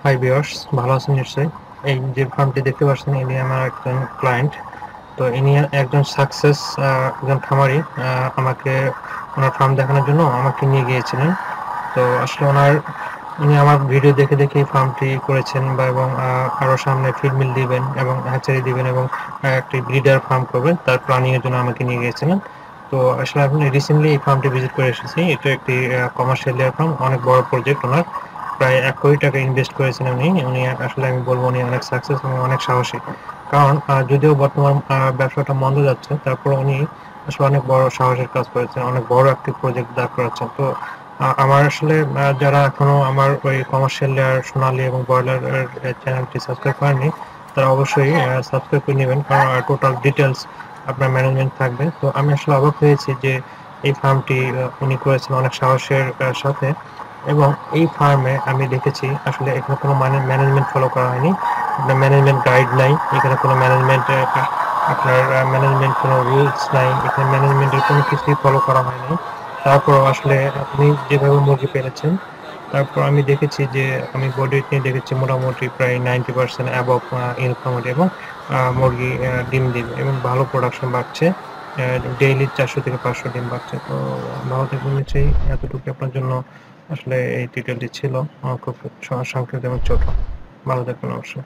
Hi viewers, ভালো আছেন নিশ্চয়ই। এই যে ফার্মটি দেখতে পাচ্ছেন, ইনি আমার একজন ক্লায়েন্ট। তো ইনি একজন সাকসেস একজন খামারি। আমাকে ওনার ফার্ম দেখানোর জন্য আমাকে নিয়ে গিয়েছিলেন। তো আসলে উনি আমার ভিডিও দেখে দেখে এই ফার্মটি করেছেন এবং আরো সামনে ফিড মিল দিবেন এবং হ্যাচারি দিবেন এবং একটি ব্রিডার ফার্ম করবেন, তার প্ল্যানিং এর জন্য আমাকে নিয়ে গিয়েছিলেন। তো আসলে আমি রিসেন্টলি এই ফার্মটি ভিজিট করে এসেছি। এটা একটি কমার্শিয়াল লেয়ার ফার্ম, অনেক বড় প্রজেক্ট ওনার। প্রায় ১ কোটি টাকা ইনভেস্ট করেছেন উনি। আসলে আমি বলব উনি অনেক সাকসেস এবং অনেক সাহসী। কারণ যদিও বর্তমান ব্যবসাটা মন্দ যাচ্ছে, তারপরেও উনি আসলে অনেক বড় সাহসের কাজ করেছেন। অনেক বড় একটি প্রজেক্ট দাঁড় করাচ্ছেন। তো আমার আসলে যারা এখনো আমার ওই কমার্শিয়াল লেয়ার সোনালী এবং ব্রয়লার এর চ্যানেলটি সাবস্ক্রাইব করেননি, তারা অবশ্যই সাবস্ক্রাইব করে নেবেন। কারণ টোটাল ডিটেইলস আপনার ম্যানেজমেন্ট থাকবে। তো আমি আসলে অবাক হয়েছি যে এই ফার্মটি উনি করেছেন অনেক সাহসের সাথে। এবং এই ফার্মে আমি দেখেছি আসলে এখানে কোনো ম্যানেজমেন্ট ফলো করা হয়নি। আপনার ম্যানেজমেন্ট গাইড নাই। এখানে কোনো আপনার ম্যানেজমেন্ট কোনো রুলস নাই। এখানে ম্যানেজমেন্টের কোনো কিছুই ফলো করা হয়নি। তারপরও আসলে আপনি যেভাবে মুরগি পেলেছেন, তারপর আমি দেখেছি যে আমি বডি ওয়েট নিয়ে দেখেছি মোটামুটি প্রায় 90% অ্যাবভ ইনকাম এবং মুরগি ডিম দিবে এবং ভালো প্রোডাকশন বাড়ছে। ডেইলি ৪০০ থেকে ৫০০ ডিম বাড়ছে। তো ভালো থাকবেন নিশ্চয়ই। এতটুকু আপনার জন্য আসলে এই ডিটেইলটি ছিল। খুব সংক্ষিপ্ত এবং ছোট। ভালো থাকবেন অবশ্যই।